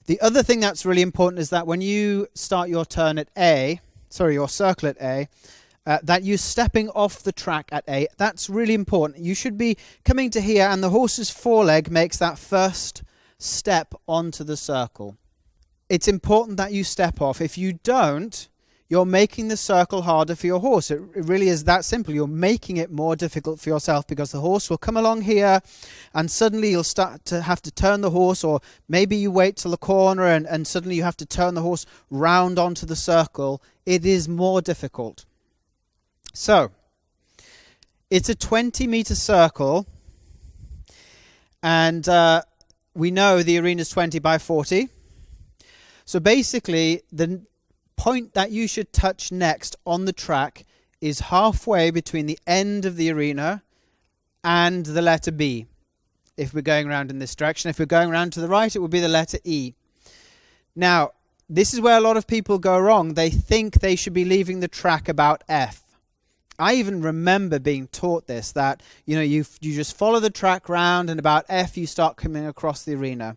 The other thing that's really important is that when you start your turn at A, sorry, your circle at A, that you're stepping off the track at A. That's really important. You should be coming to here and the horse's foreleg makes that first step onto the circle. It's important that you step off. If you don't, you're making the circle harder for your horse. It really is that simple. You're making it more difficult for yourself because the horse will come along here and suddenly you'll start to have to turn the horse, or maybe you wait till the corner and suddenly you have to turn the horse round onto the circle. It is more difficult. So, it's a 20-meter circle and we know the arena is 20 by 40. So basically, the point that you should touch next on the track is halfway between the end of the arena and the letter B. If we're going around in this direction, if we're going around to the right, it would be the letter E. Now, this is where a lot of people go wrong. They think they should be leaving the track about F. I even remember being taught this, that you just follow the track round and about F you start coming across the arena.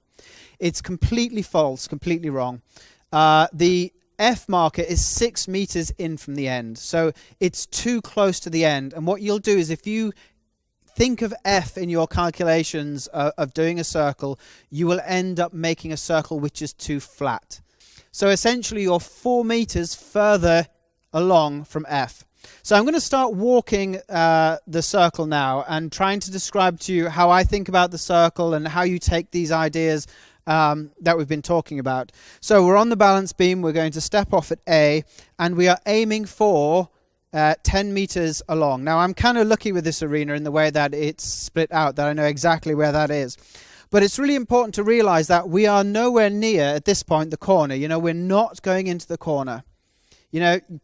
It's completely false, completely wrong. The F marker is 6 meters in from the end, so it's too close to the end. And what you'll do is, if you think of F in your calculations of doing a circle, you will end up making a circle which is too flat. So essentially you're 4 meters further along from F. So I'm going to start walking the circle now and trying to describe to you how I think about the circle and how you take these ideas that we've been talking about. So we're on the balance beam, we're going to step off at A, and we are aiming for 10 meters along. Now I'm kind of lucky with this arena in the way that it's split out, that I know exactly where that is. But it's really important to realize that we are nowhere near, at this point, the corner. We're not going into the corner.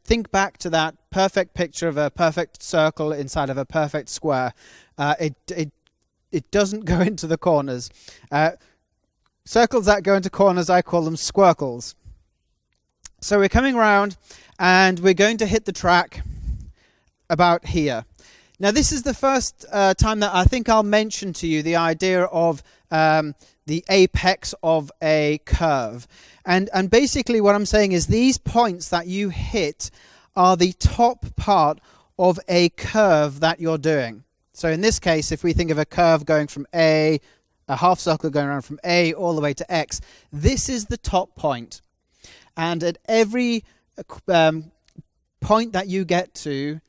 Think back to that perfect picture of a perfect circle inside of a perfect square. It doesn't go into the corners. Circles that go into corners, I call them squircles. So we're coming around and we're going to hit the track about here. Now this is the first time that I think I'll mention to you the idea of the apex of a curve. And basically what I'm saying is these points that you hit are the top part of a curve that you're doing. So in this case, if we think of a curve going from A, a half circle going around from A all the way to X, this is the top point. And at every point that you get to,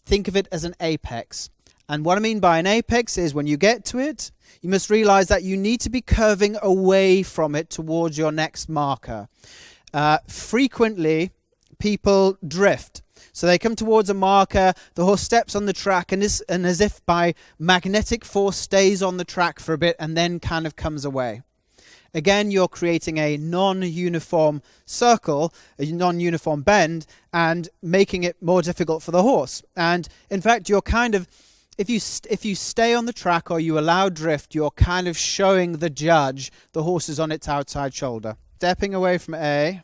think of it as an apex. And what I mean by an apex is when you get to it, you must realize that you need to be curving away from it towards your next marker. Frequently, people drift. So they come towards a marker, the horse steps on the track and as if by magnetic force stays on the track for a bit and then kind of comes away. Again, you're creating a non-uniform circle, a non-uniform bend, and making it more difficult for the horse. And in fact, you're kind of, if you stay on the track or you allow drift, you're kind of showing the judge the horse is on its outside shoulder. Stepping away from A.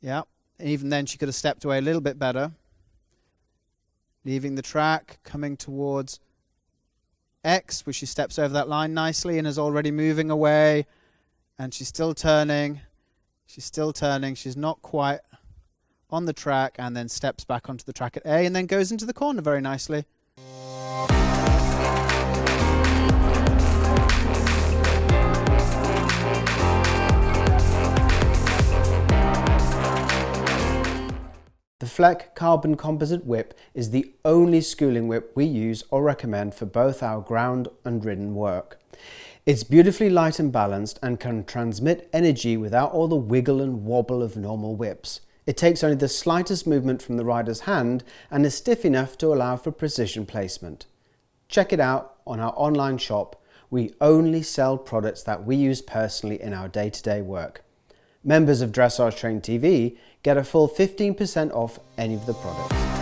Yeah. Even then she could have stepped away a little bit better. Leaving the track, coming towards X, where she steps over that line nicely and is already moving away. And she's still turning. She's still turning. She's not quite on the track, and then steps back onto the track at A and then goes into the corner very nicely. The Fleck Carbon Composite Whip is the only schooling whip we use or recommend for both our ground and ridden work. It's beautifully light and balanced and can transmit energy without all the wiggle and wobble of normal whips. It takes only the slightest movement from the rider's hand and is stiff enough to allow for precision placement. Check it out on our online shop. We only sell products that we use personally in our day-to-day work. Members of Dressage Training TV get a full 15% off any of the products.